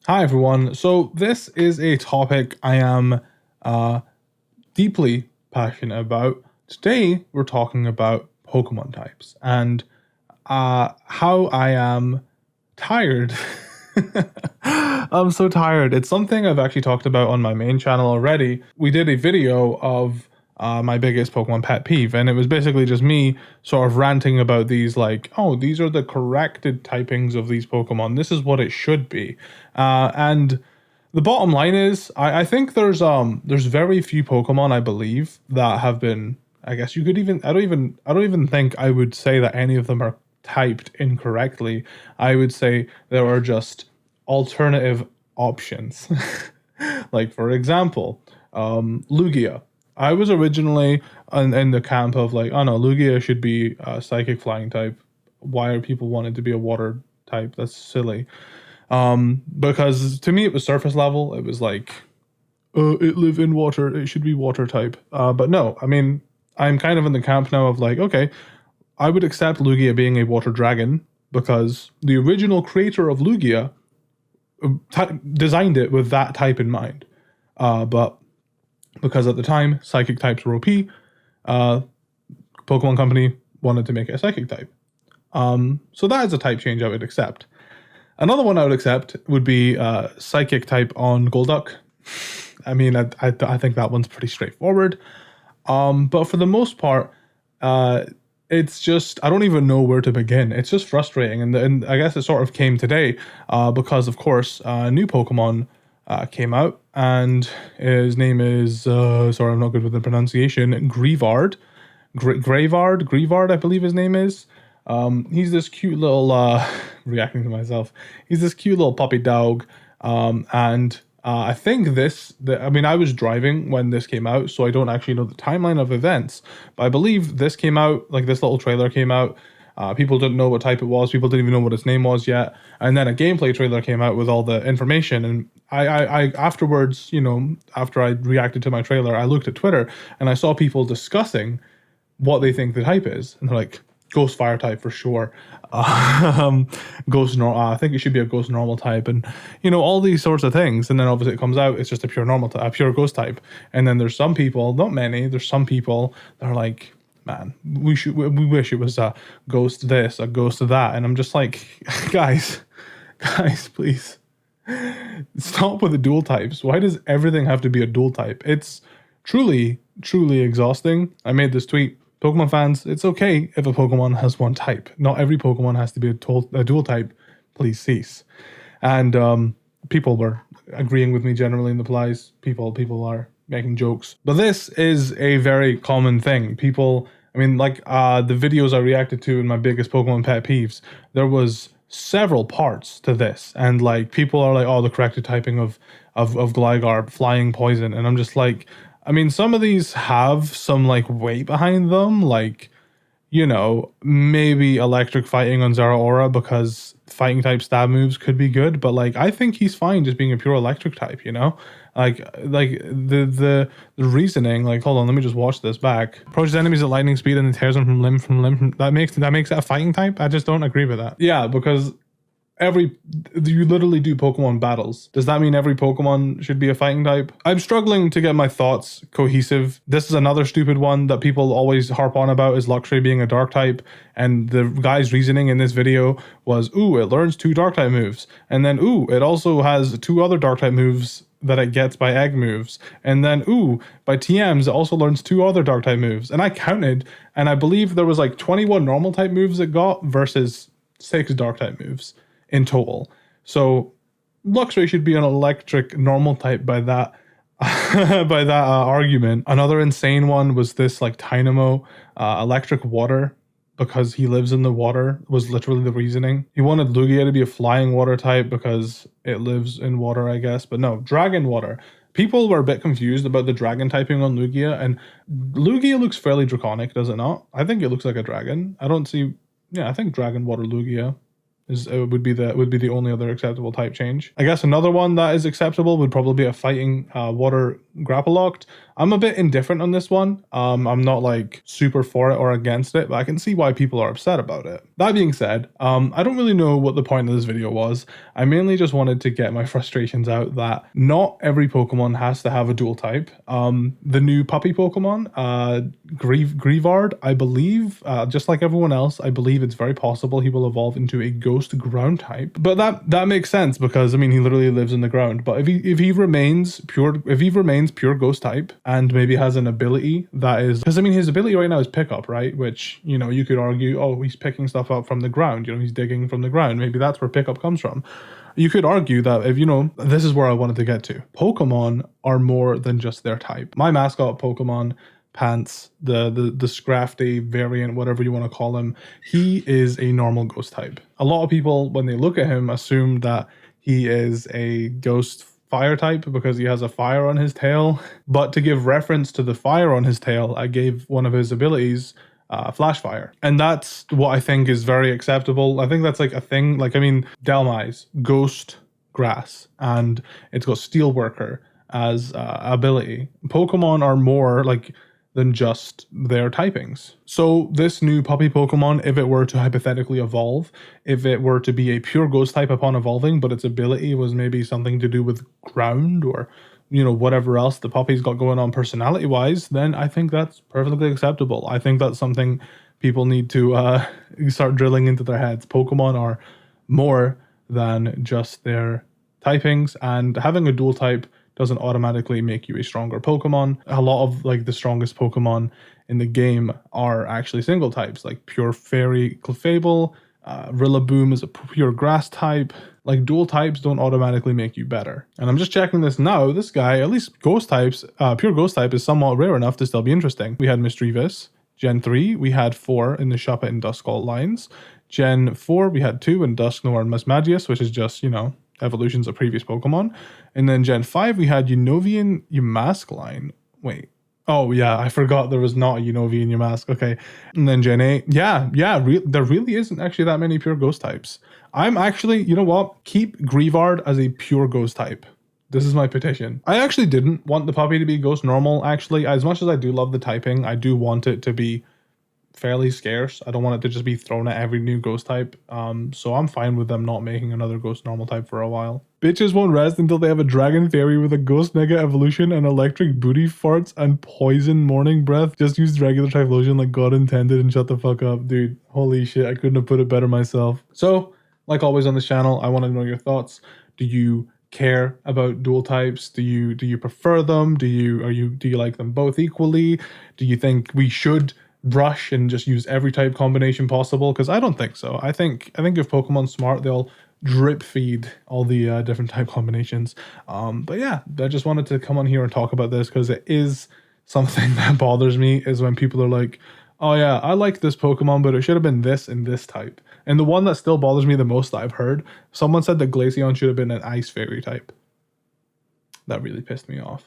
Hi everyone. So this is a topic I am deeply passionate about. Today we're talking about Pokemon types and how I am tired. I'm so tired. It's something I've actually talked about on my main channel already. We did a video of my biggest Pokemon pet peeve, and it was basically just me sort of ranting about these, like, oh, these are the corrected typings of these Pokemon. This is what it should be. And the bottom line is, I think there's very few Pokemon, I believe, that have been, I guess you could even, I don't even think I would say that any of them are typed incorrectly. I would say there are just alternative options. Like, for example, Lugia. I was originally in the camp of like, oh no, Lugia should be a psychic flying type. Why are people wanting to be a water type? That's silly. Because to me it was surface level. It was like, it live in water, it should be water type. But no, I mean, I'm kind of in the camp now of like, okay, I would accept Lugia being a water dragon because the original creator of Lugia designed it with that type in mind. But because at the time psychic types were OP, Pokemon Company wanted to make it a psychic type. So that is a type change I would accept. Another one I would accept would be psychic type on Golduck. I mean, I think that one's pretty straightforward. But for the most part, it's just, I don't even know where to begin. It's just frustrating. And I guess it sort of came today because, of course, a new Pokemon came out. And his name is, sorry, I'm not good with the pronunciation, Greavard. Greavard, I believe his name is. He's this cute little, reacting to myself, he's this cute little puppy dog. I think I was driving when this came out, so I don't actually know the timeline of events, but I believe this came out, like this little trailer came out. People didn't know what type it was. People didn't even know what its name was yet. And then a gameplay trailer came out with all the information. And I afterwards, after I reacted to my trailer, I looked at Twitter and I saw people discussing what they think the type is. And they're like, Ghost Fire type for sure. Ghost normal. I think it should be a Ghost normal type, and all these sorts of things. And then obviously it comes out, it's just a pure normal, a pure Ghost type. And then there's some people, not many. There's some people that are like, man, we wish it was a Ghost this, a Ghost that. And I'm just like, guys, please stop with the dual types. Why does everything have to be a dual type? It's truly exhausting. I made this tweet. Pokemon fans, it's okay if a Pokemon has one type. Not every Pokemon has to be a dual type. Please cease. And people were agreeing with me generally in the replies. People are making jokes. But this is a very common thing. People, I mean, like the videos I reacted to in my biggest Pokemon pet peeves, there was several parts to this. And like people are like, oh, the corrected typing of Gligar, flying poison. And I'm just like, I mean, some of these have some like weight behind them, like, maybe electric fighting on Zeraora because fighting type stab moves could be good, but like I think he's fine just being a pure electric type, like the reasoning, like, hold on, let me just watch this back. Approaches enemies at lightning speed and then tears them from limb. That makes it a fighting type. I just don't agree with that. Yeah, because you literally do Pokemon battles. Does that mean every Pokemon should be a fighting type? I'm struggling to get my thoughts cohesive. This is another stupid one that people always harp on about, is Luxray being a dark type. And the guy's reasoning in this video was, ooh, it learns 2 dark type moves. And then, ooh, it also has 2 other dark type moves that it gets by egg moves. And then, ooh, by TMs, it also learns 2 other dark type moves. And I counted, and I believe there was like 21 normal type moves it got versus 6 dark type moves in total. So Luxray should be an electric normal type by that argument. Another insane one was this like Tynamo, electric water, because he lives in the water, was literally the reasoning. He wanted Lugia to be a flying water type because it lives in water, I guess. But no, dragon water. People were a bit confused about the dragon typing on Lugia, and Lugia looks fairly draconic, does it not? I think it looks like a dragon. I think dragon water Lugia would be the only other acceptable type change. I guess another one that is acceptable would probably be a fighting water Grapple Locked. I'm a bit indifferent on this one. I'm not like super for it or against it, but I can see why people are upset about it. That being said, I don't really know what the point of this video was. I mainly just wanted to get my frustrations out that not every Pokemon has to have a dual type. The new puppy Pokemon, Grievard, I believe, just like everyone else, I believe it's very possible he will evolve into a ghost ground type. But that makes sense because I mean he literally lives in the ground. But if he remains pure ghost type and maybe has an ability that is, because I mean his ability right now is pickup, right? Which, you know, you could argue, oh, he's picking stuff up from the ground, you know, he's digging from the ground. Maybe that's where pickup comes from. You could argue that if, you know, this is where I wanted to get to. Pokemon are more than just their type. My mascot Pokemon, Pants, the Scrafty variant, whatever you want to call him, he is a normal ghost type. A lot of people, when they look at him, assume that he is a ghost fire type because he has a fire on his tail. But to give reference to the fire on his tail, I gave one of his abilities flash fire, and that's what I think is very acceptable. I think that's like a thing. Like, I mean, Delmise, ghost grass, and it's got Steelworker as ability. Pokemon are more like than just their typings. So this new puppy Pokemon, if it were to hypothetically evolve, if it were to be a pure ghost type upon evolving, but its ability was maybe something to do with ground or, you know, whatever else the puppy's got going on personality wise, then I think that's perfectly acceptable. I think that's something people need to start drilling into their heads. Pokemon are more than just their typings, and having a dual type doesn't automatically make you a stronger Pokemon. A lot of like the strongest Pokemon in the game are actually single types, like pure Fairy Clefable, Rillaboom is a pure grass type. Like, dual types don't automatically make you better. And I'm just checking this now. This guy, at least ghost types, pure ghost type is somewhat rare enough to still be interesting. We had Misdreavus. Gen 3, we had 4 in the Shuppet and Duskull lines. Gen 4, we had 2 in Dusknoir and Mismagius, which is just, you know, evolutions of previous Pokemon. And then Gen 5, we had Unovian Yamask line. Wait. Oh, yeah, I forgot there was not a Unovian Yamask. Okay. And then Gen 8. Yeah, there really isn't actually that many pure ghost types. I'm actually, you know what? Keep Grievard as a pure ghost type. This is my petition. I actually didn't want the puppy to be ghost normal, actually. As much as I do love the typing, I do want it to be fairly scarce. I don't want it to just be thrown at every new ghost type. So I'm fine with them not making another ghost normal type for a while. Bitches won't rest until they have a dragon fairy with a ghost mega evolution and electric booty farts and poison morning breath. Just use regular Typhlosion like God intended and shut the fuck up, dude. Holy shit, I couldn't have put it better myself. So, like always on this channel, I want to know your thoughts. Do you care about dual types? Do you prefer them? Do you like them both equally? Do you think we should rush and just use every type combination possible? Because I don't think so. I think if Pokemon's smart, they'll drip feed all the different type combinations. But yeah, I just wanted to come on here and talk about this because it is something that bothers me, is when people are like, oh yeah, I like this Pokemon, but it should have been this and this type. And the one that still bothers me the most that I've heard, someone said that Glaceon should have been an Ice Fairy type. That really pissed me off.